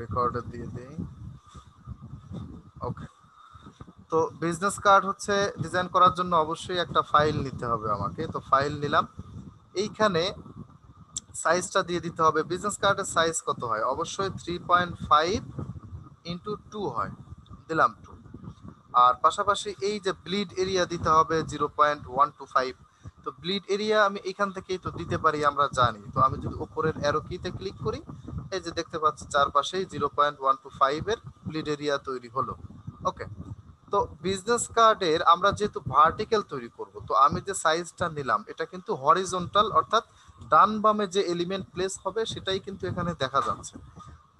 রেকর্ডে দিয়ে দেই। ওকে, তো বিজনেস কার্ড হচ্ছে ডিজাইন করার জন্য অবশ্যই একটা ফাইল নিতে হবে আমাকে। তো ফাইল নিলাম। এইখানে সাইজটা দিয়ে দিতে হবে। বিজনেস কার্ডের সাইজ কত হয়? অবশ্যই 3.5 ইন্টু 2 হয়, দিলাম 2। আর পাশাপাশি এই যে ব্লিড এরিয়া দিতে হবে 0.125। তো ব্লিড এরিয়া আমি এখান থেকেই তো দিতে পারি, আমরা জানি। তো আমি যদি উপরের অ্যারো কিতে ক্লিক করি, এই যে দেখতে পাচ্ছি চারপাশেই 0.125 এর ব্লিড এরিয়া তৈরি হলো। ওকে, তো বিজনেস কার্ডের আমরা যেহেতু ভার্টিক্যাল তৈরি করব, তো আমি যে সাইজটা নিলাম এটা কিন্তু হরিজন্টাল, অর্থাৎ ডান বামে যে এলিমেন্ট প্লেস হবে সেটাই কিন্তু এখানে দেখা যাচ্ছে।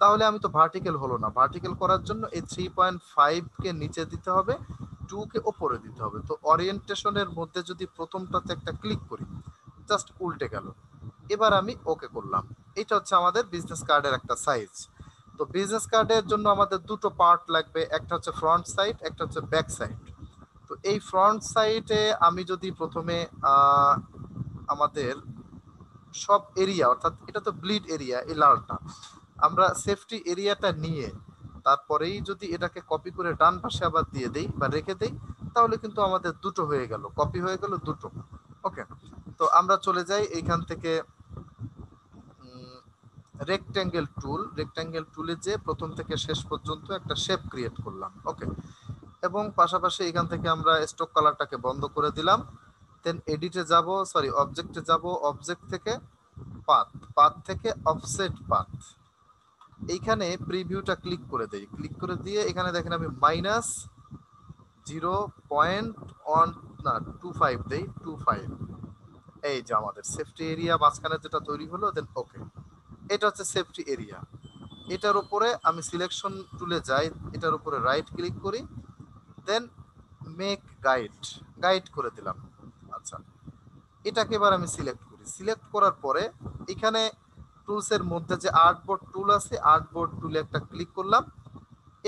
তাহলে আমি তো ভার্টিক্যাল হলো না। ভার্টিক্যাল করার জন্য এই 3.5 কে নিচে দিতে হবে, 2 কে উপরে দিতে হবে। তো ওরিয়েন্টেশনের মধ্যে যদি প্রথমটাতে একটা ক্লিক করি, জাস্ট উল্টে গেল। এবার আমি ওকে করলাম। এটা হচ্ছে আমাদের বিজনেস কার্ডের একটা সাইজ। তো বিজনেস কার্ডের জন্য আমাদের দুটো পার্ট লাগবে, একটা হচ্ছে ফ্রন্ট সাইড, একটা হচ্ছে ব্যাক সাইড। তো এই ফ্রন্ট সাইডে আমি যদি প্রথমে আমাদের সব এরিয়া, অর্থাৎ এটা তো ব্লিড এরিয়া, এই লালটা আমরা সেফটি এরিয়াটা নিয়ে তারপরেই যদি এটাকে কপি করে ডান পাশে আবার দিয়ে দেই বা রেখে দেই, তাহলে কিন্তু আমাদের দুটো হয়ে গেল, কপি হয়ে গেল দুটো। ওকে, তো আমরা চলে যাই এইখান থেকে রেক্ট্যাঙ্গেল টুল। রেক্ট্যাঙ্গেল টুলে যে প্রথম থেকে শেষ পর্যন্ত একটা শেপ ক্রিয়েট করলাম। ওকে, এবং পাশাপাশি এখান থেকে আমরা স্টক কালারটাকে বন্ধ করে দিলাম। দেন এডিটে যাব, সরি অবজেক্টে যাব, অবজেক্ট থেকে পাথ, পাথ থেকে অফসেট পাথ। এইখানে প্রিভিউটা ক্লিক করে দেই। ক্লিক করে দিয়ে এখানে দেখেন আমি মাইনাস 0.1 না 25 দেই, 25। এই যে আমাদের সেফটি এরিয়া মাঝখানে যেটা তৈরি হলো। দেন ওকে, এটা হচ্ছে সেফটি এরিয়া। এটার উপরে আমি সিলেকশন টুলে যাই, এটার উপরে রাইট ক্লিক করি, দেন মেক গাইড, গাইড করে দিলাম। আচ্ছা, এটাকে এবার আমি সিলেক্ট করি। সিলেক্ট করার পরে এখানে টুলসের মধ্যে যে আর্টবোর্ড টুল আছে, আর্টবোর্ড টুলে একটা ক্লিক করলাম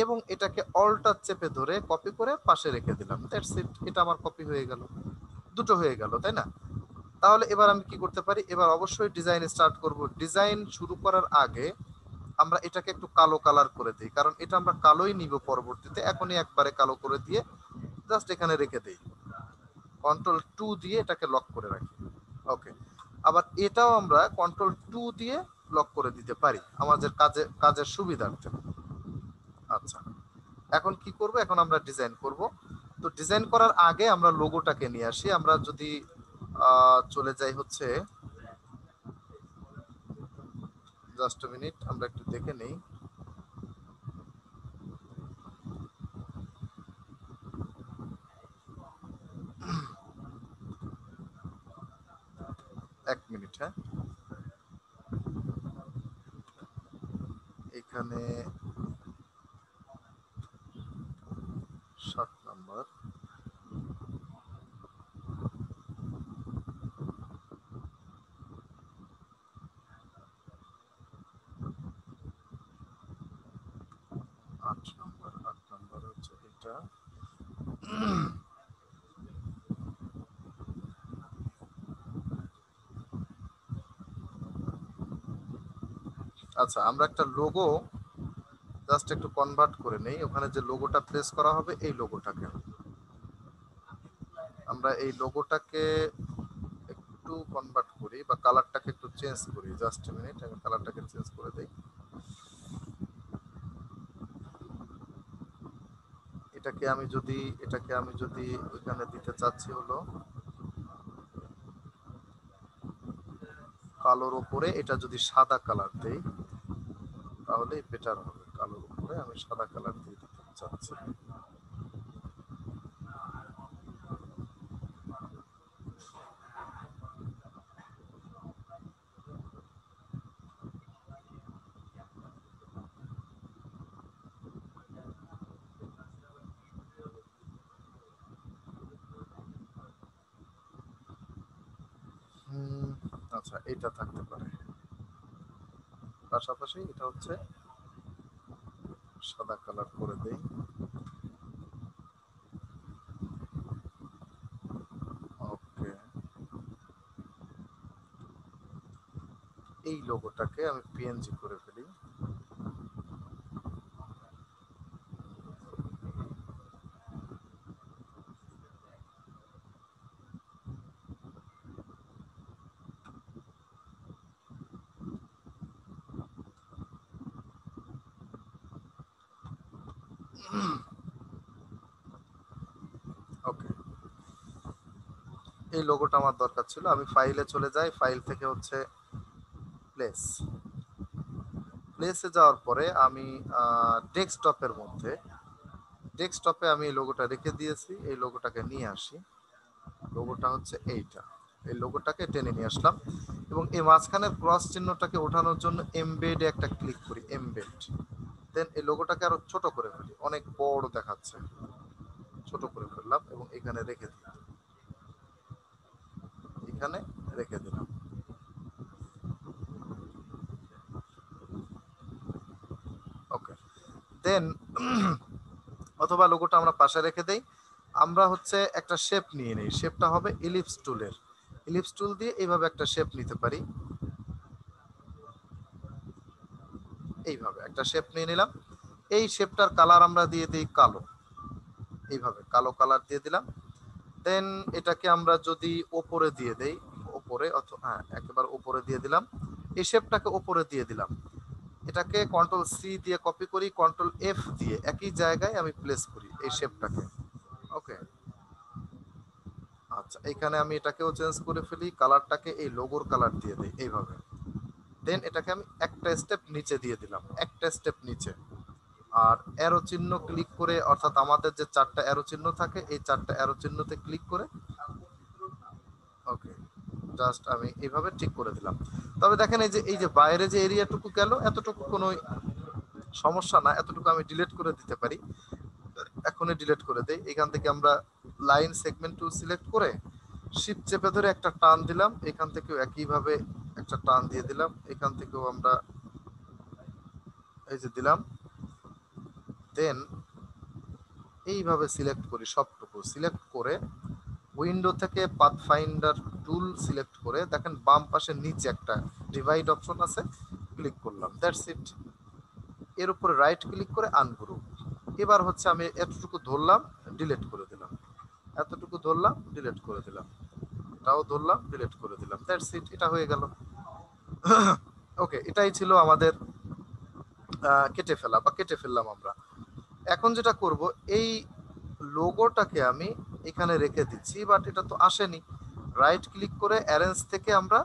এবং এটাকে অল্টার চেপে ধরে কপি করে পাশে রেখে দিলাম। দ্যাটস ইট, এটা আমার কপি হয়ে গেল, দুটো হয়ে গেল, তাই না? তাহলে এবার আমি কি করতে পারি? এবার অবশ্যই ডিজাইন স্টার্ট করব। ডিজাইন শুরু করার আগে আমরা এটাকে একটু কালো কালার করে দিই, কারণ এটা আমরা কালোই নিব পরবর্তীতে। এখনই একবারে কালো করে দিয়ে জাস্ট এখানে রেখে দিই, কন্ট্রোল 2 দিয়ে এটাকে লক করে রাখি। ওকে, আবার এটাও আমরা কন্ট্রোল 2 দিয়ে লক করে দিতে পারি আমাদের কাজের সুবিধার্থে। আচ্ছা, এখন কি করব? এখন আমরা ডিজাইন করব। তো ডিজাইন করার আগে আমরা লোগোটাকে নিয়ে আসি। আমরা যদি চলে যাই হচ্ছে, জাস্ট মিনিট, আমরা একটু দেখে নেই। এক মিনিট, হ্যাঁ। এখানে 7 নম্বর, আট নম্বর হচ্ছে এটা। আচ্ছা, আমরা একটা লোগো জাস্ট একটু কনভার্ট করে নেই। ওখানে যে লোগোটা প্লেস করা হবে, এই লোগোটাকে আমরা এই লোগোটাকে একটু কনভার্ট করি বা কালারটাকে একটু চেঞ্জ করি। জাস্ট মিনিট, আমি কালারটাকে চেঞ্জ করে দেই। এটাকে আমি যদি ওইখানে দিতে চাচ্ছি হলো কালোর উপরে, এটা যদি সাদা কালার দেই তাহলে বেটার হবে। কালোর উপরে আমি সাদা কালার দিয়ে দিতে চাচ্ছি। আচ্ছা, এটা থাকতে পারে। পাশাপাশি এটা হচ্ছে সাদা কালার করে দেই। ওকে, এই লোগোটাকে আমি পিএনজি করে ফেলি। ওকে, এই লোগোটা আমার দরকার ছিল। আমি ফাইলে চলে যাই, ফাইল থেকে হচ্ছে প্লেস, প্লেসে যাওয়ার পরে আমি ডেস্কটপের মধ্যে, ডেস্কটপে আমি এই লোগোটা রেখে দিয়েছি। এই লোগোটাকে নিয়ে আসি, লোগোটা হচ্ছে এইটা, এই লোগোটাকে টেনে নিয়ে আসলাম এবং এই মাঝখানের ক্রস চিহ্নটাকে ওঠানোর জন্য এমবেডে একটা ক্লিক করি, এমবেড। দেন এই লোগোটাকে আরো ছোট করে ফেলি, অনেক বড় দেখাচ্ছে, ছোট করে ফেললাম এবং এখানে রেখে দিই, এখানে রেখে দিলাম। ওকে, দেন অথবা লোগোটা আমরা পাশে রেখে দেই। আমরা হচ্ছে একটা শেপ নিয়ে নেই, শেপটা হবে ইলিপস টুলের, ইলিপস টুল দিয়ে এইভাবে একটা শেপ নিতে পারি। এইভাবে একটা শেপ নিয়ে নিলাম। এই শেপটার কালার আমরা দিয়ে দিই কালো, এইভাবে কালো কালার দিয়ে দিলাম। দেন এটাকে আমরা যদি ওপরে দিয়ে দেই, ওপরে অথবা হ্যাঁ একেবারে ওপরে দিয়ে দিলাম, এই শেপটাকে ওপরে দিয়ে দিলাম। এটাকে কন্ট্রোল সি দিয়ে কপি করি, কন্ট্রোল এফ দিয়ে একই জায়গায় আমি প্লেস করি এই শেপটাকে। ওকে, আচ্ছা এখানে আমি এটাকেও চেঞ্জ করে ফেলি, কালারটাকে এই লোগোর কালার দিয়ে দিই এইভাবে। দেন এটাকে আমি একটা স্টেপ নিচে দিয়ে দিলাম, একটা স্টেপ নিচে। আর অ্যারো চিহ্ন ক্লিক করে, অর্থাৎ আমাদের যে চারটা অ্যারো চিহ্ন থাকে এই চারটা অ্যারো চিহ্নতে ক্লিক করে, ওকে জাস্ট আমি এইভাবে ঠিক করে দিলাম। তবে দেখেন এই যে বাইরে যে এরিয়াটুকু গেল, এতটুকু কোনো সমস্যা না, এতটুকু আমি ডিলিট করে দিতে পারি। এখনই ডিলিট করে দেই। এখান থেকে আমরা লাইন সেগমেন্ট টুল সিলেক্ট করে শিফট চেপে ধরে একটা টান দিলাম, এখান থেকেও একইভাবে একটা টান দিয়ে দিলাম, এখান থেকেও আমরা এই যে দিলাম। দেন এইভাবে সিলেক্ট করি, সবটুকু সিলেক্ট করে উইন্ডো থেকে পাথফাইন্ডার টুল সিলেক্ট করে দেখেন বাম পাশের নিচে একটা ডিভাইড অপশন আছে, ক্লিক করলাম, দ্যাটস ইট। এর উপরে রাইট ক্লিক করে আনগ্রুপ। এবার হচ্ছে আমি এতটুকু ধরলাম, ডিলিট করে দিলাম, এতটুকু ধরলাম, ডিলিট করে দিলাম, এটাও ধরলাম, ডিলিট করে দিলাম, দ্যাটস ইট, এটা হয়ে গেল। ওকে, এটাই ছিল আমাদের কেটে ফেলা বা কেটে ফেললাম আমরা। এখন যেটা করব, এই লোগোটাকে আমি এখানে রেখে দিচ্ছি, বাট এটা তো আসেনি। রাইট ক্লিক করে অ্যারেঞ্জ থেকে আমরা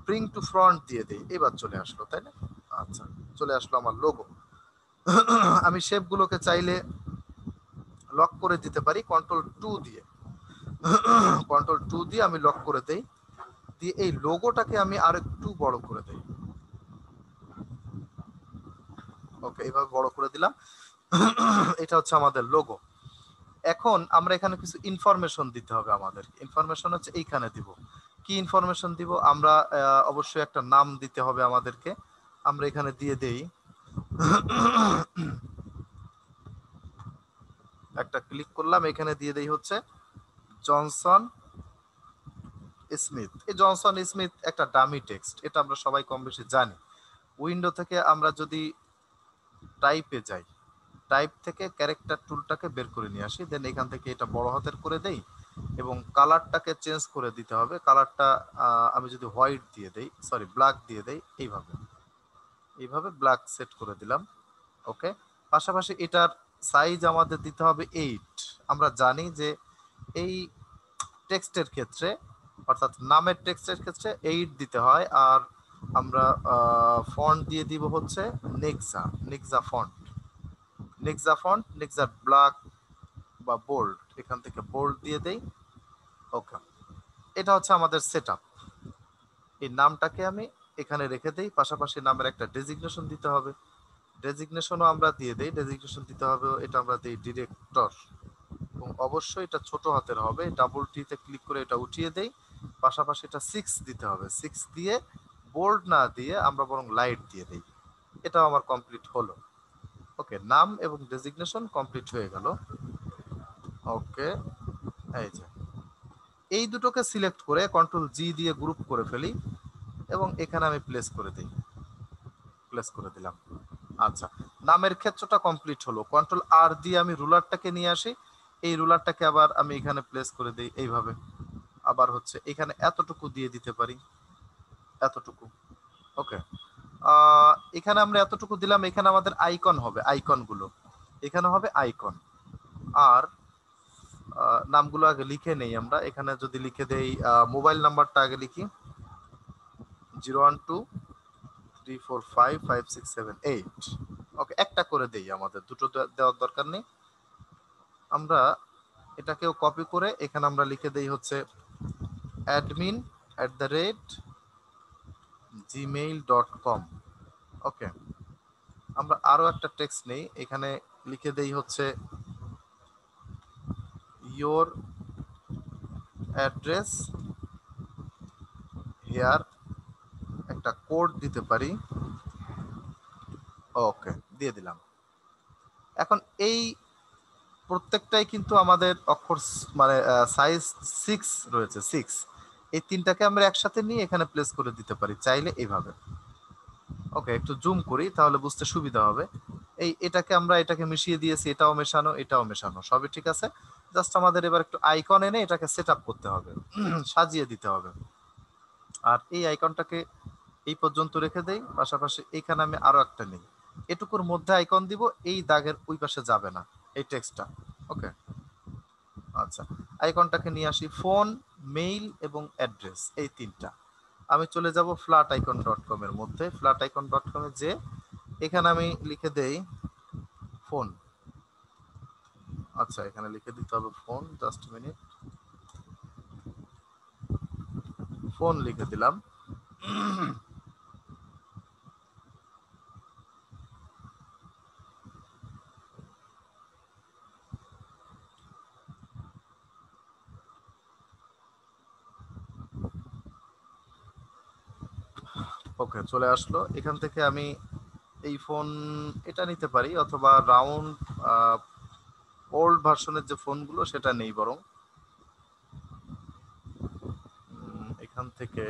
ব্রিং টু ফ্রন্ট দিয়ে দিই, এবার চলে আসলো, তাই না? আচ্ছা, চলে আসলো আমার লোগো। আমি শেপগুলোকে চাইলে লক করে দিতে পারি কন্ট্রোল টু দিয়ে, কন্ট্রোল টু দিয়ে আমি লক করে দেই, দিয়ে এই লোগোটাকে আমি আর একটু বড় করে দেই। ওকে, এইভাবে বড় করে দিলাম। এটা হচ্ছে আমাদের লোগো। এখন আমরা এখানে কিছু ইনফরমেশন দিতে হবে আমাদের। ইনফরমেশন হচ্ছে এইখানে দিব। কি ইনফরমেশন দিব আমরা? অবশ্যই একটা নাম দিতে হবে আমাদেরকে। আমরা এখানে দিয়ে দেই, একটা ক্লিক করলাম, এখানে দিয়ে দেই হচ্ছে জনসন স্মিথ। এই জনসন স্মিথ একটা ডামি টেক্সট, এটা আমরা সবাই কম বেশি জানি। উইন্ডো থেকে আমরা যদি টাইপে যাই, টাইপ থেকে ক্যারেক্টার টুলটাকে বের করে নিয়ে আসি, দেন এখান থেকে এটা বড় হাতের করে দেই এবং কালারটাকে চেঞ্জ করে দিতে হবে। কালারটা আমি যদি হোয়াইট দিয়ে দেই, সরি ব্ল্যাক দিয়ে দেই, এইভাবে এইভাবে ব্ল্যাক সেট করে দিলাম। ওকে, পাশাপাশি এটার সাইজ আমাদের দিতে হবে 8। আমরা জানি যে এই টেক্সটের ক্ষেত্রে, অর্থাৎ নামের টেক্সটের ক্ষেত্রে 8 দিতে হয়। আর আমরা ফন্ট দিয়ে দিব হচ্ছে Nexa, Nexa font, Nexa font, Nexa black বা বোল্ড, এখান থেকে বোল্ড দিয়ে দেই। ওকে, এটা হচ্ছে আমাদের সেটআপ। এই নামটাকে আমি এখানে রেখে দেই, পাশাপাশি নামের একটা ডেজিগনেশন দিতে হবে, ডেজিগনেশনও আমরা দিয়ে দেই। ডেজিগনেশন দিতে হবে, এটা আমরা দিই ডিরেক্টর, এবং অবশ্যই এটা ছোট হাতের হবে। ডাবল টিতে ক্লিক করে এটা উঠিয়ে দেই, পাশাপাশি এটা 6 দিতে হবে। 6 দিয়ে বোল্ড না দিয়ে আমরা বরং লাইট দিয়ে দেই। এটাও আমার কমপ্লিট হলো। ওকে, নাম এবং ডেজিগনেশন কমপ্লিট হয়ে গেল। ওকে, এই যে এই দুটোকে সিলেক্ট করে কন্ট্রোল জি দিয়ে গ্রুপ করে ফেলি এবং এখানে আমি প্লেস করে দিই, প্লেস করে দিলাম। আচ্ছা, নামের ক্ষেত্রটা কমপ্লিট হলো। কন্ট্রোল আর দিয়ে আমি রুলারটাকে নিয়ে আসি, এই রুলারটাকে আবার আমি এখানে প্লেস করে দিই এইভাবে। আবার হচ্ছে এখানে এতটুকু দিয়ে দিতে পারি, এতটুকু। ওকে, এখানে আমরা এতটুকু দিলাম, এখানে আমাদের আইকন হবে, আইকনগুলো এখানে হবে আইকন। আর নামগুলো আগে লিখে নেই আমরা। এখানে যদি লিখে দেই মোবাইল নাম্বারটা আগে লিখি 012345567 ওকে, একটা করে দেই, আমাদের দুটো দেওয়ার দরকার নেই। আমরা এটাকেও কপি করে এখানে আমরা লিখে দেই হচ্ছে admin@gmail.com। ওকে, আমরা আরো একটা টেক্সট নেই, এখানে লিখে দেই হচ্ছে your address here, একটা কোড দিতে পারি। ওকে, দিয়ে দিলাম। এখন এই প্রত্যেকটাই কিন্তু আমাদের অক্ষর মানে সাইজ 6 রয়েছে, 6। এই তিনটাকে আমরা একসাথে নিয়ে এখানে প্লেস করে দিতে পারি চাইলে এইভাবে। ওকে, একটু জুম করি তাহলে বুঝতে সুবিধা হবে। এটাকে আমরা এটাকে মিশিয়ে দিয়েছি, এটাও মেশানো এটাও মেশানো, সবই ঠিক আছে। জাস্ট আমাদের এবার একটু আইকন এনে এটাকে সেট আপ করতে হবে, সাজিয়ে দিতে হবে। আর এই আইকনটাকে এই পর্যন্ত রেখে দেই, পাশাপাশি এইখানে আমি আরো একটা নিই, এটুকুর মধ্যে আইকন দিব, এই দাগের ওই পাশে যাবে না এই টেক্সটটা। ওকে, আচ্ছা, আইকনটাকে নিয়ে আসি, ফোন, মেইল এবং অ্যাড্রেস, এই তিনটা। আমি চলে যাব flaticon.com এর মধ্যে, flaticon.com এ যে এখানে আমি লিখে দেই ফোন। আচ্ছা, এখানে লিখে দিতে হবে ফোন, জাস্ট মিনিট, ফোন লিখে দিলাম। ওকে, চলে আসলো। এখান থেকে আমি এই ফোন এটা নিতে পারি, অথবা রাউন্ড ওল্ড ভার্সনের যে ফোনগুলো সেটা নেই, বরং এখান থেকে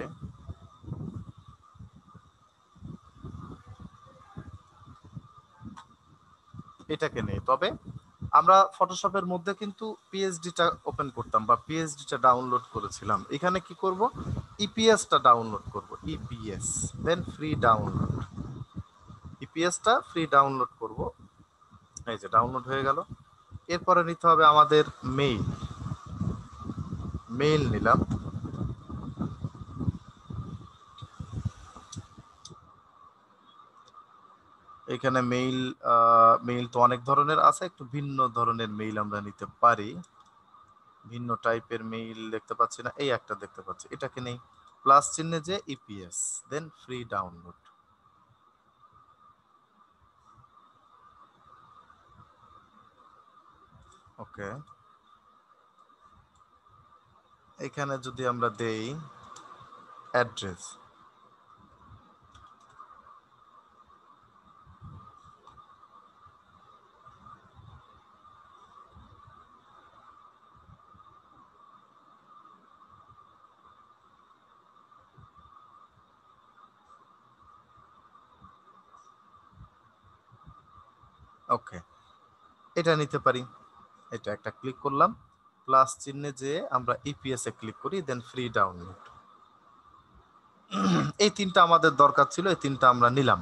এটাকে নেই। তবে আমরা ফটোশপের মধ্যে কিন্তু পিএইচডিটা ওপেন করতাম বা পিএইচডিটা ডাউনলোড করেছিলাম। এখানে কি করব, ইপিএসটা ডাউনলোড করব, ইপিএস, দেন ফ্রি ডাউনলোড, ইপিএসটা ফ্রি ডাউনলোড করব। এই যে ডাউনলোড হয়ে গেল। এরপরে নিতে হবে আমাদের মেইল, মেইল নিলাম। এখানে মেইল, মেইল তো অনেক ধরনের আছে, একটু ভিন্ন ধরনের মেইল আমরা নিতে পারি। ভিন্ন টাইপের মেইল দেখতে পাচ্ছি না, এই একটা দেখতে পাচ্ছি, এটাকে নেই, প্লাস চিহ্নে যে ইপিএস, দেন ফ্রি ডাউনলোড। ওকে, এখানে যদি আমরা দেই অ্যাড্রেস, ওকে, এটা নিতে পারি। এটা একটা ক্লিক করলাম, প্লাস চিহ্নে যে আমরা ইপিএস এ ক্লিক করি, দেন ফ্রি ডাউনলোড। এই তিনটা আমাদের দরকার ছিল, এই তিনটা আমরা নিলাম।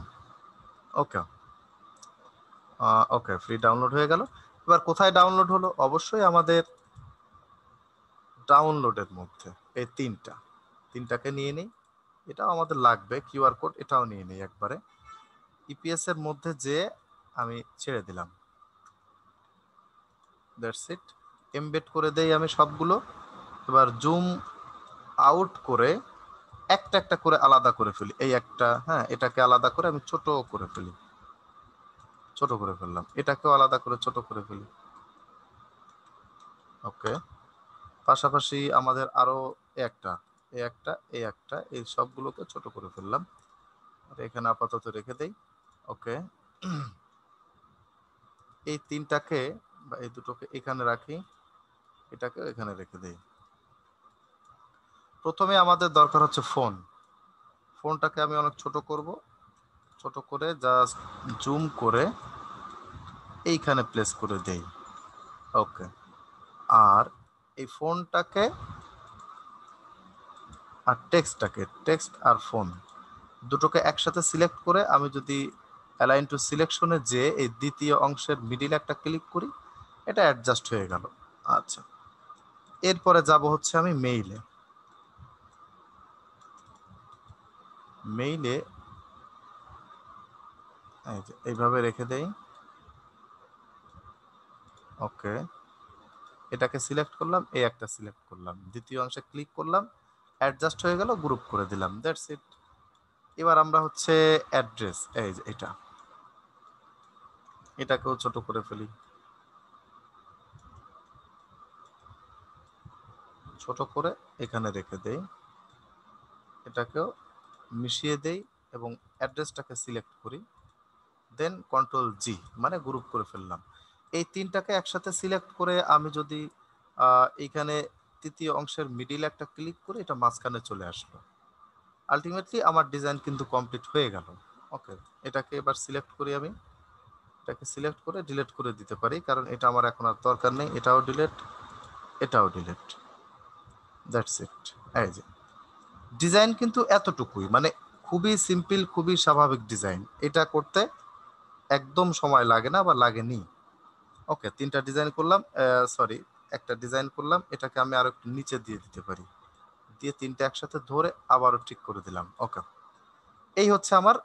ওকে, ওকে, ফ্রি ডাউনলোড হয়ে গেল। এবার কোথায় ডাউনলোড হলো, অবশ্যই আমাদের ডাউনলোডের মধ্যে। এই তিনটাকে নিয়ে নিই, এটাও আমাদের লাগবে, কিউআর কোড এটাও নিয়ে নিই একবারে। ইপিএস এর মধ্যে যে আমি ছেড়ে দিলাম, দ্যাটস ইট। এমবেড করে দেই আমি সবগুলো। এবার জুম আউট করে একটা একটা করে আলাদা করে ফেলি, এই একটা, হ্যাঁ, এটাকে আলাদা করে আমি ছোট করে ফেলি, ছোট করে ফেললাম, এটাকেও আলাদা করে ছোট করে ফেলি। ওকে, পাশাপাশি আমাদের আরো একটা, এই একটা এই সবগুলোকে ছোট করে ফেললাম, আর এখানে আপাতত রেখে দেই। ওকে, এই তিনটাকে বা এই দুটোকে এখানে রাখি, এটাকে এখানে রেখে দেই। প্রথমে আমাদের দরকার হচ্ছে ফোন। ফোনটাকে আমি অনেক ছোট করব, ছোট করে জাস্ট জুম করে এইখানে প্লেস করে দেই। ওকে, আর এই ফোনটাকে আর টেক্সট আর ফোন দুটোকে একসাথে সিলেক্ট করে আমি যদি অ্যালাইন টু সিলেকশনে যে এই দ্বিতীয় অংশের মিডিলে একটা ক্লিক করি, এটা অ্যাডজাস্ট হয়ে গেল। আচ্ছা, এরপরে যাব হচ্ছে আমি মেইলে। মেইলে এইভাবে রেখে দেই। ওকে, এটাকে সিলেক্ট করলাম, এই একটা সিলেক্ট করলাম, দ্বিতীয় অংশে ক্লিক করলাম, অ্যাডজাস্ট হয়ে গেল, গ্রুপ করে দিলাম, দ্যাটস ইট। এবার আমরা হচ্ছে অ্যাড্রেস, এই যে এটাকেও ছোট করে ফেলি, ছোট করে এখানে রেখে দেই, এটাকেও মিশিয়ে দেই এবং অ্যাড্রেসটাকে সিলেক্ট করি, দেন কন্ট্রোল জি, মানে গ্রুপ করে ফেললাম। এই তিনটাকে একসাথে সিলেক্ট করে আমি যদি এইখানে তৃতীয় অংশের মিডিল একটা ক্লিক করি, এটা মাঝখানে চলে আসলো। আলটিমেটলি আমার ডিজাইন কিন্তু কমপ্লিট হয়ে গেল। ওকে, এটাকে এবার সিলেক্ট করি, আমি এটাকে সিলেক্ট করে ডিলিট করে দিতে পারি, কারণ এটা আমার এখন আর দরকার নেই। এটাও ডিলিট, এটাও ডিলিট, দ্যাটস ইট। এই যে ডিজাইন কিন্তু এতটুকুই, মানে খুবই সিম্পল, খুবই স্বাভাবিক ডিজাইন। এটা করতে একদম সময় লাগে না বা লাগেনি। ওকে, তিনটা ডিজাইন করলাম, সরি একটা ডিজাইন করলাম, এটাকে আমি আরো একটু নিচে দিয়ে দিতে পারি, দিয়ে তিনটা একসাথে ধরে আবারও ঠিক করে দিলাম। ওকে, এই হচ্ছে আমার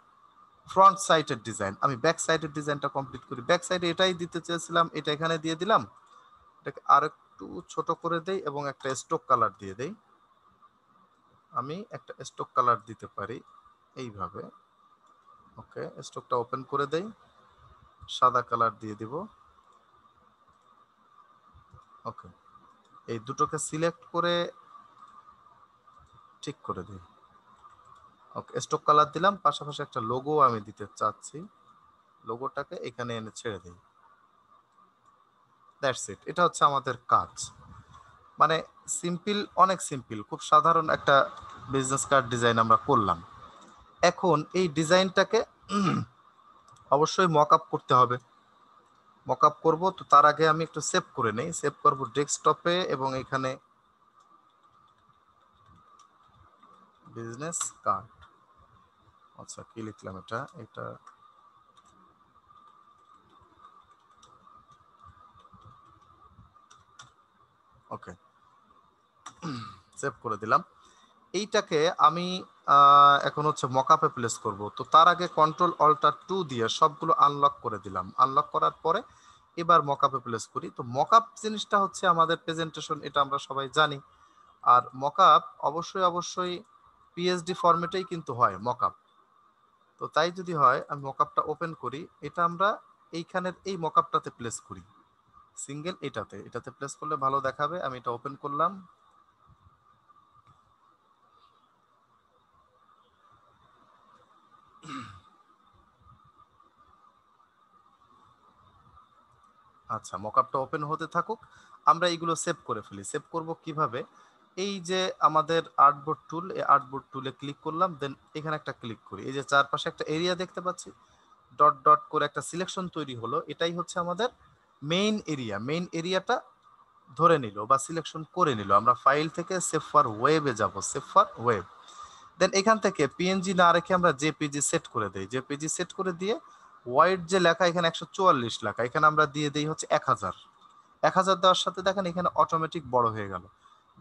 ফ্রন্ট সাইডের ডিজাইন। আমি ব্যাক সাইডের ডিজাইনটা কমপ্লিট করি। ব্যাক সাইডে এটাই দিতে চেয়েছিলাম, এটা এখানে দিয়ে দিলাম, এটাকে আর একটু ছোট করে দেই এবং একটা স্টোক কালার দিয়ে দেই। আমি একটা স্টোক কালার দিতে পারি এইভাবে। ওকে, স্টোকটা ওপেন করে দেই, সাদা কালার দিয়ে দিব। ওকে, এই দুটোকে সিলেক্ট করে ঠিক করে দিই। ওকে, স্টোক কালার দিলাম, পাশাপাশি একটা লোগো আমি দিতে চাচ্ছি, লোগোটাকে এখানে এনে ছেড়ে দিই। দ্যাটস ইট, এটা হচ্ছে আমাদের কাজ। মানে সিম্পল, অনেক সিম্পল, খুব সাধারণ একটা বিজনেস কার্ড ডিজাইন আমরা করলাম। এখন এই ডিজাইনটাকে অবশ্যই মক আপ করতে হবে। মক আপ করবো, তো তার আগে আমি একটু সেভ করে নেই। সেভ করবো ডেস্কটপে এবং এখানে বিজনেস কার্ড। আচ্ছা, কি লিখলাম এটা, এটা ওকে, সেভ করে দিলাম। এইটাকে আমি এখন হচ্ছে মকআপে প্লেস করব। তো তার আগে কন্ট্রোল অল্টার 2 দিয়ে সবগুলো আনলক করে দিলাম। আনলক করার পরে এবার মকআপে প্লেস করি। তো মকআপ জিনিসটা হচ্ছে আমাদের প্রেজেন্টেশন, এটা আমরা সবাই জানি। আর মকআপ অবশ্যই অবশ্যই পিএসডি ফরম্যাটেই কিন্তু হয় মকআপ। তো তাই যদি হয়, আমি মকআপটা ওপেন করি, এটা আমরা এইখানের এই মকআপটাতে প্লেস করি, সিঙ্গেল এটাতে, এটাতে প্লেস করলে ভালো দেখাবে। আমি এটা ওপেন করলাম, আচ্ছা মকআপটা ওপেন হতে থাকুক, আমরা এইগুলো সেভ করে ফেলি। সেভ করব কিভাবে, এই যে আমাদের আর্টবোর্ড টুল, এই আর্টবোর্ড টুলে ক্লিক করলাম, দেন এখানে একটা ক্লিক করি, এই যে চারপাশে একটা এরিয়া দেখতে পাচ্ছি, ডট ডট করে একটা সিলেকশন তৈরি হলো, এটাই হচ্ছে আমাদের মেইন এরিয়া। মেইন এরিয়াটা ধরে নিল বা সিলেকশন করে নিল। আমরা ফাইল থেকে সেভ ফর ওয়েবে যাব, সেভ ফর ওয়েব। দেন এখান থেকে পিএনজি না রেখে আমরা জেপিজি সেট করে দেই। জেপিজি সেট করে দিয়ে ওয়াইড যে লেখা, এখানে 144 লেখা, এখানে আমরা দিয়ে দিই হচ্ছে 1000। 1000 দেওয়ার সাথে দেখেন এখানে অটোমেটিক বড় হয়ে গেল।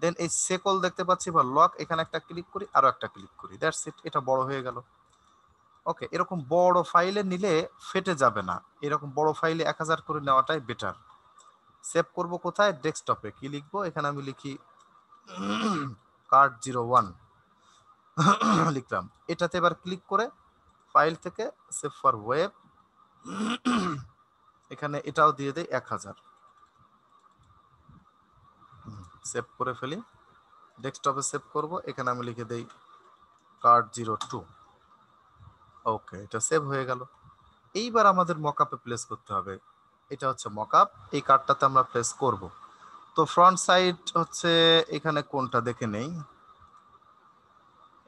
দেন এই সেকল দেখতে পাচ্ছি বা লক, এখানে একটা ক্লিক করি, আরো একটা ক্লিক করি, দ্যাটস ইট, এটা বড় হয়ে গেল। ওকে, এরকম বড় ফাইলে নিলে ফেটে যাবে না, এরকম বড় ফাইলে 1000 করে নেওয়াটাই বেটার। সেভ করব কোথায়, ডেস্কটপে। কি লিখবো, এখানে আমি লিখি কার্ড 01 লিখলাম। এটাতে এবার ক্লিক করে ফাইল থেকে সেভ ফর ওয়েব, এখানে এটাও দিয়ে দেই 1000, সেভ করে ফেলি। ডেস্কটপে সেভ করব, এখানে আমি লিখে দেই কার্ড 02। ওকে, এটা সেভ হয়ে গেল। এইবার আমাদের মকআপে প্লেস করতে হবে। এটা হচ্ছে মকআপ, এই কার্ডটাতে আমরা প্লেস করব। তো ফ্রন্ট সাইড হচ্ছে এখানে কোনটা দেখে নেই,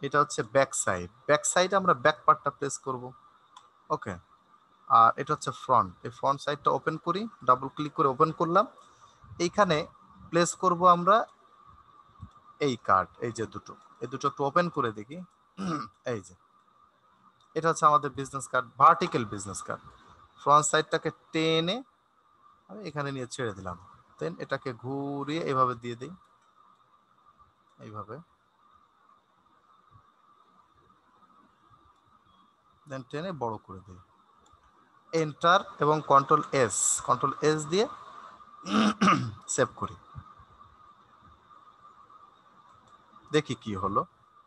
এটা হচ্ছে ব্যাক সাইড। ব্যাক সাইডে আমরা ব্যাক পার্টটা প্লেস করব। ওকে, আর এটা হচ্ছে ফ্রন্ট। এই ফ্রন্ট সাইডটা ওপেন করি, ডাবল ক্লিক করে ওপেন করলাম। এইখানে প্লেস করব আমরা এই কার্ড, এই যে দুটো, এই দুটো একটু ওপেন করে দেখি। এই যে এটা হচ্ছে আমাদের business card, vertical business card. Front সাইডটাকে টেনে আমি এখানে নিয়ে ছেড়ে দিলাম, দেন এটাকে ঘুরিয়ে এভাবে দিয়ে দিই, এইভাবে, দেন টেনে বড় করে দিই, এন্টার এবং কন্ট্রোল এস দিয়ে সেভ করি, দেখি কি হলো।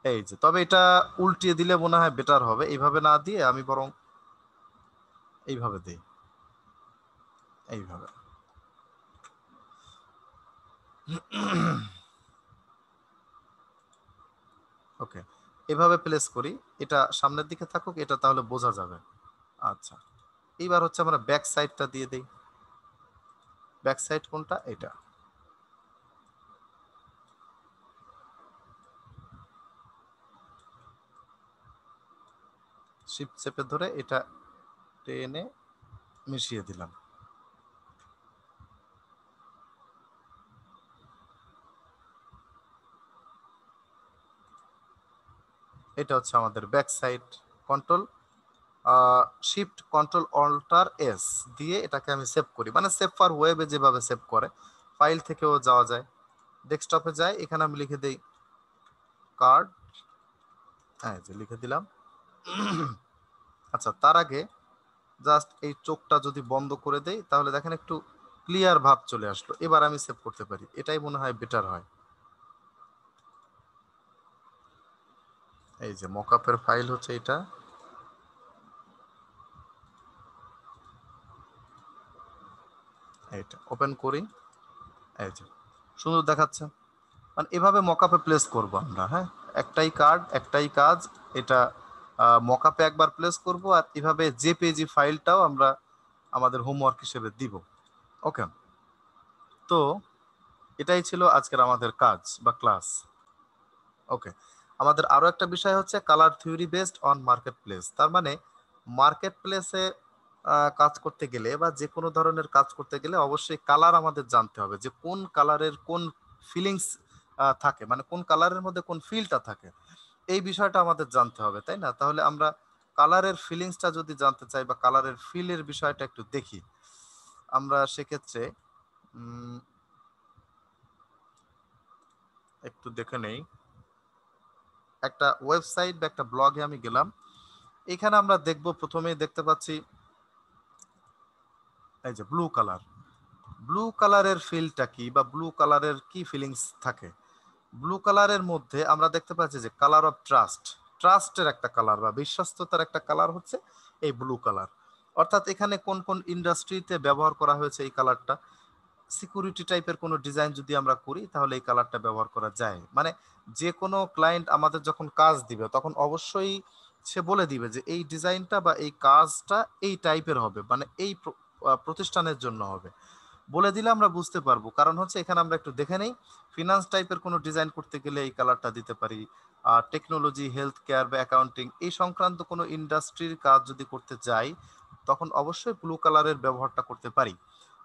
এই যে, তবে এটা উল্টিয়ে দিলে মনে হয় বেটার হবে, এইভাবে না দিয়ে আমি বরং এইভাবে দিই, এইভাবে। ওকে, এভাবে প্লেস করি, এটা সামনের দিকে থাকুক, এটা তাহলে বোঝা যাবে। আচ্ছা, এইবার হচ্ছে আমরা ব্যাক সাইডটা দিয়ে দিই। ব্যাক সাইড কোনটা? এটা। শিফট চেপে ধরে এটা টেনে মিশিয়ে দিলাম। এটা হচ্ছে আমাদের back side. Control shift control alt S দিয়ে এটাকে আমি সেভ করি, মানে সেভ ফর ওয়েবে যেভাবে সেভ করে, ফাইল থেকেও যাওয়া যায়। ডেস্কটপে যাই, এখানে আমি লিখে দিই কার্ড, হ্যাঁ যে লিখে দিলাম। আচ্ছা, তার আগে জাস্ট এই চোখটা যদি বন্ধ করে দেই, তাহলে দেখেন একটু ক্লিয়ার ভাব চলে আসলো। এবার আমি সেভ করতে পারি, এটাই মনে হয় বেটার হয়। এই যে মকআপের ফাইল হচ্ছে এটা, এইটা ওপেন করি, এই যে সুন্দর দেখাচ্ছে। মানে এভাবে মকআপে প্লেস করব আমরা, হ্যাঁ, একটাই কার্ড একটাই কাজ। এটা মকআপে একবার প্লেস করব, আর এভাবে জেপিজি ফাইলটাও আমরা আমাদের হোমওয়ার্ক হিসেবে দিব। ওকে, তো এটাই ছিল আজকের আমাদের কাজ বা ক্লাস। ওকে, আমাদের আরো একটা বিষয় হচ্ছে colour theory based on market place. তার মানে মার্কেট প্লেসে কাজ করতে গেলে বা যে কোনো ধরনের কাজ করতে গেলে অবশ্যই কালার আমাদের জানতে হবে, যে কোন কালারের কোন ফিলিংস থাকে, মানে কোন কালারের মধ্যে কোন ফিলটা থাকে, এই বিষয়টা আমাদের জানতে হবে, তাই না? তাহলে আমরা কালারের ফিলিংসটা যদি জানতে চাই বা কালারের ফিলের বিষয়টা একটু দেখি, আমরা সেক্ষেত্রে উম, একটু দেখে নেই। একটা ওয়েবসাইট বা একটা ব্লগে আমি গেলাম, এখানে আমরা দেখব, প্রথমেই দেখতে পাচ্ছি এই যে ব্লু কালার। ব্লু কালারের ফিলটা কি বা ব্লু কালারের কি ফিলিংস থাকে? ব্লু কালারের মধ্যে আমরা দেখতে পাচ্ছি যে কালার অফ ট্রাস্ট, ট্রাস্টের একটা কালার বা বিশ্বস্ততার একটা কালার হচ্ছে এই ব্লু কালার। অর্থাৎ এখানে কোন কোন ইন্ডাস্ট্রিতে ব্যবহার করা হয়েছে এই কালারটা, সিকিউরিটি টাইপের কোনো ডিজাইন যদি আমরা করি তাহলে এই কালারটা ব্যবহার করা যায়। মানে যে কোনো ক্লায়েন্ট আমাদের যখন কাজ দিবে তখন অবশ্যই সে বলে দিবে যে এই ডিজাইনটা বা এই কাজটা এই টাইপের হবে, মানে এই প্রতিষ্ঠানের জন্য হবে, বলে দিলে আমরা বুঝতে পারবো। কারণ হচ্ছে এখানে আমরা একটু দেখে নেই, ফিনান্স টাইপের কোনো ডিজাইন করতে গেলে এই কালারটা দিতে পারি, আর টেকনোলজি, হেলথ কেয়ার বা অ্যাকাউন্টিং এই সংক্রান্ত কোনো ইন্ডাস্ট্রির কাজ যদি করতে যাই তখন অবশ্যই ব্লু কালারের ব্যবহারটা করতে পারি।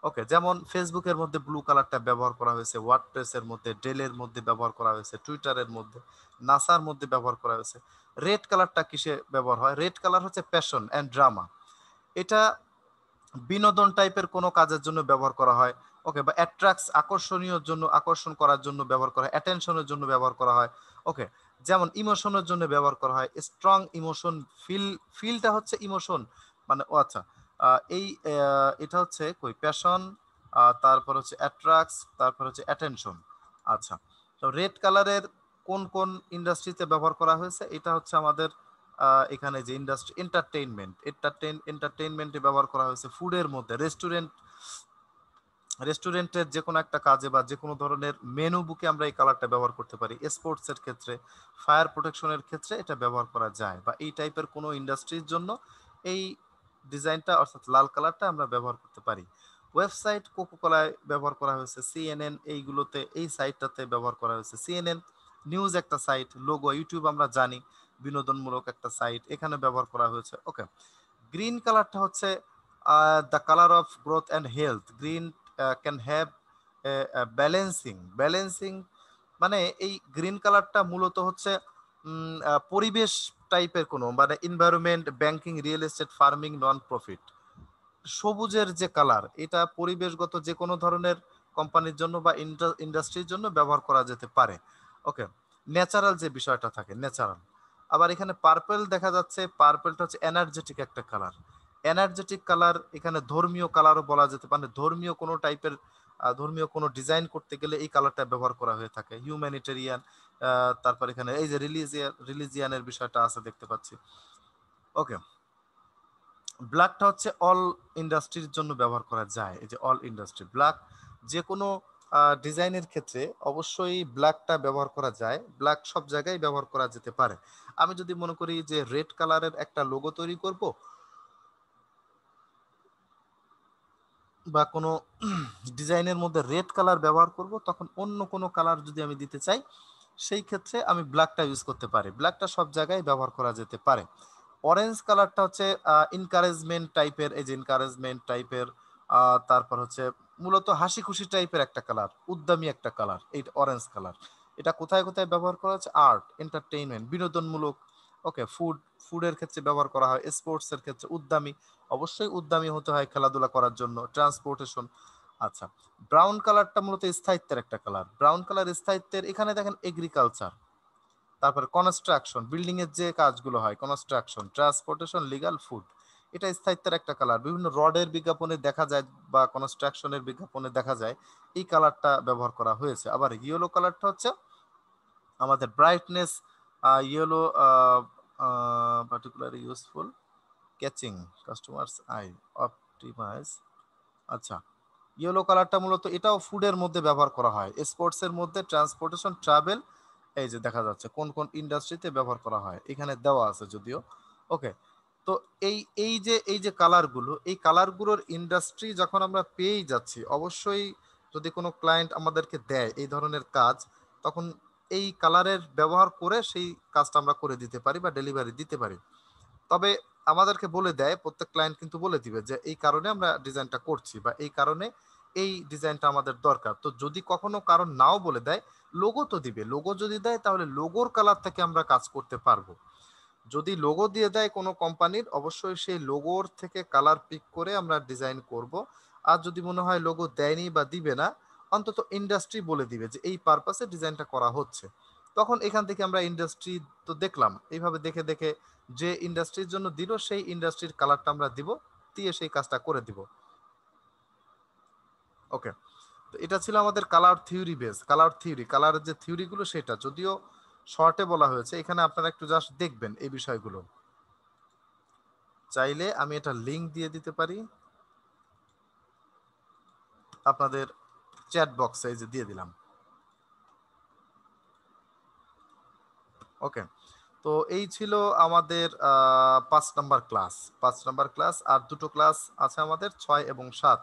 ওকে, যেমন ফেসবুকের মধ্যে ব্লু কালারটা ব্যবহার করা হয়েছে, ওয়ার্ডপ্রেসের মধ্যে, ডেলের মধ্যে ব্যবহার করা হয়েছে, টুইটারের মধ্যে, নাসার মধ্যে ব্যবহার করা হয়েছে। রেড কালারটা কিসে ব্যবহার হয়? রেড কালার হচ্ছে প্যাশন অ্যান্ড ড্রামা, এটা বিনোদন টাইপের কোনো কাজের জন্য ব্যবহার করা হয়। ওকে, বা অ্যাট্রাক্টস, আকর্ষণীয় জন্য, আকর্ষণ করার জন্য ব্যবহার করা হয়, অ্যাটেনশনের জন্য ব্যবহার করা হয়। ওকে, যেমন ইমোশনের জন্য ব্যবহার করা হয়, স্ট্রং ইমোশন, ফিলটা হচ্ছে ইমোশন, মানে ও আচ্ছা, এটা হচ্ছে কই প্যাশন, তারপর হচ্ছে অ্যাট্রাক্টস, তারপর হচ্ছে অ্যাটেনশন। আচ্ছা, তো রেড কালারের কোন কোন ইন্ডাস্ট্রিতে ব্যবহার করা হয়েছে? এটা হচ্ছে আমাদের এখানে যে ইন্ডাস্ট্রি, এন্টারটেইনমেন্টে ব্যবহার করা হয়েছে, ফুডের মধ্যে, রেস্টুরেন্টের যে কোনো একটা কাজে বা যে কোনো ধরনের মেনু বুকে আমরা এই কালারটা ব্যবহার করতে পারি। স্পোর্টসের ক্ষেত্রে, ফায়ার প্রোটেকশনের ক্ষেত্রে এটা ব্যবহার করা যায়, বা এই টাইপের কোনো ইন্ডাস্ট্রির জন্য এই ডিজাইনটা অর্থাৎ লাল কালারটা আমরা ব্যবহার করতে পারি। ওয়েবসাইট কোকো কোলায় ব্যবহার করা হয়েছে, সিএনএন এইগুলোতে, এই সাইটটাতে ব্যবহার করা হয়েছে। সিএনএন নিউজ একটা সাইট, লোগো, ইউটিউব আমরা জানি বিনোদনমূলক একটা সাইট, এখানে ব্যবহার করা হয়েছে। ওকে, গ্রিন কালারটা হচ্ছে the colour of growth and health. Green can have balancing, মানে এই গ্রিন কালারটা মূলত হচ্ছে পরিবেশ টাইপের কোনো মানে environment, banking, real estate, farming, non profit, সবুজের যে কালার, এটা পরিবেশগত যে কোনো ধরনের কোম্পানির জন্য বা ইন্ডাস্ট্রির জন্য ব্যবহার করা যেতে পারে। ওকে, ন্যাচারাল যে বিষয়টা থাকে ন্যাচারাল। আবার এখানে পার্পেল দেখা যাচ্ছে, পার্পেলটা হচ্ছে এনার্জেটিক একটা কালার। এনার্জেটিক কালার এখানে ধর্মীয় কালারও বলা যেতে পারে, ধর্মীয় কোনো টাইপের ধর্মীয় কোনো ডিজাইন করতে গেলে এই কালারটা ব্যবহার করা হয়ে থাকে। হিউম্যানিটেরিয়ান, তারপর এখানে এই যে রিলিজিয়ানের বিষয়টা আছে দেখতে পাচ্ছি। ওকে, ব্ল্যাকটা হচ্ছে অল ইন্ডাস্ট্রির জন্য ব্যবহার করা যায়। এই যে অল ইন্ডাস্ট্রি ব্ল্যাক, যে কোনো ডিজাইনের ক্ষেত্রে অবশ্যই ব্ল্যাকটা ব্যবহার করা যায়, ব্ল্যাক সব জায়গায় ব্যবহার করা যেতে পারে। আমি যদি মনে করি যে রেড কালারের একটা লোগো তৈরি করব বা কোনো ডিজাইনের মধ্যে রেড কালার ব্যবহার করব, তখন অন্য কোনো কালার যদি আমি দিতে চাই সেই ক্ষেত্রে আমি ব্ল্যাকটা ইউজ করতে পারি। ব্ল্যাকটা সব জায়গায় ব্যবহার করা যেতে পারে। অরেঞ্জ কালারটা হচ্ছে ইনকারেজমেন্ট টাইপের, এই যে ইনকারেজমেন্ট টাইপের, তারপর হচ্ছে মূলত হাসি খুশি টাইপের একটা কালার, উদ্যমী একটা কালার এই অরেঞ্জ কালার। এটা কোথায় কোথায় ব্যবহার করা হচ্ছে? আর্ট, এন্টারটেইনমেন্ট, বিনোদনমূলক। ওকে, ফুডের ক্ষেত্রে ব্যবহার করা হয়, স্পোর্টস এর ক্ষেত্রে উদ্যমী, অবশ্যই উদ্যমী হতে হয় খেলাধুলা করার জন্য, ট্রান্সপোর্টেশন। আচ্ছা, ব্রাউন কালারটা মূলত স্থায়িত্বের একটা কালার, ব্রাউন কালার স্থায়িত্বের, এখানে দেখেন এগ্রিকালচার, তারপরে কনস্ট্রাকশন, বিল্ডিং এর যে কাজগুলো হয়, কনস্ট্রাকশন, ট্রান্সপোর্টেশন, লিগাল, ফুড, এটা স্থায়িত্বের একটা কালার। বিভিন্ন রডের বিজ্ঞাপনে দেখা যায় বা কনস্ট্রাকশনের বিজ্ঞাপনে দেখা যায় এই কালারটা ব্যবহার করা হয়েছে। আবার ইয়েলো কালারটা হচ্ছে আমাদের brightness, yellow particularly useful, catching customers eye, optimise. আচ্ছা, ইয়েলো কালারটা মূলত এটাও ফুডের মধ্যে ব্যবহার করা হয়, স্পোর্টস এর মধ্যে, ট্রান্সপোর্টেশন, ট্রাভেল, এই যে দেখা যাচ্ছে কোন কোন ইন্ডাস্ট্রিতে ব্যবহার করা হয়, এখানে দেওয়া আছে যদিও। ওকে, তো এই যে কালারগুলো, এই কালারগুলোর ইন্ডাস্ট্রি যখন আমরা পেয়েই যাচ্ছি, অবশ্যই যদি কোনো ক্লায়েন্ট আমাদেরকে দেয় এই ধরনের কাজ, তখন এই কালারের ব্যবহার করে সেই কাজটা আমরা করে দিতে পারি বা ডেলিভারি দিতে পারি। তবে আমাদেরকে বলে দেয়, প্রত্যেক ক্লায়েন্ট কিন্তু বলে দিবে যে এই কারণে আমরা ডিজাইনটা করছি বা এই কারণে এই ডিজাইনটা আমাদের দরকার। তো যদি কখনো কারণ নাও বলে দেয়, লোগো তো দিবে, লোগো যদি দেয় তাহলে লোগোর কালার থেকে আমরা কাজ করতে পারবো। যদি লোগো দিয়ে দেয় কোনো কোম্পানির, অবশ্যই সেই লোগোর থেকে কালার পিক করে আমরা ডিজাইন করব। আর যদি মনে হয় লোগো দেয়নি বা দিবে না, অন্তত ইন্ডাস্ট্রি বলে দিবে যে এই পারপাসে ডিজাইনটা করা হচ্ছে, তখন এখান থেকে আমরা ইন্ডাস্ট্রি তো দেখলাম, এইভাবে দেখে দেখে যে ইন্ডাস্ট্রির জন্য দিল সেই ইন্ডাস্ট্রির কালারটা আমরা দিব, দিয়ে সেই কাজটা করে দিব। ওকে, তো এটা ছিল আমাদের colour theory base, colour theory, কালারের যে থিওরিগুলো সেটা যদিও শর্টে বলা হয়েছে, এখানে আপনারা একটু জাস্ট দেখবেন এই বিষয়গুলো। চাইলে আমি এটা লিংক দিয়ে দিতে পারি আপনাদের চ্যাট বক্সে, এই যে দিয়ে দিলাম। ওকে, তো এই ছিল আমাদের 5 নাম্বার ক্লাস, 5 নাম্বার ক্লাস। আর দুটো ক্লাস আছে আমাদের 6 এবং 7।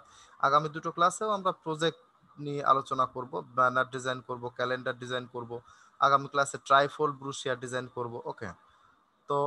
আগামী দুটো ক্লাসেও আমরা প্রজেক্ট নিয়ে আলোচনা করব, ব্যানার ডিজাইন করব, ক্যালেন্ডার ডিজাইন করব, আগামী ক্লাসে ট্রাইফোল ব্রুশিয়া ডিজাইন করব। ওকে, তো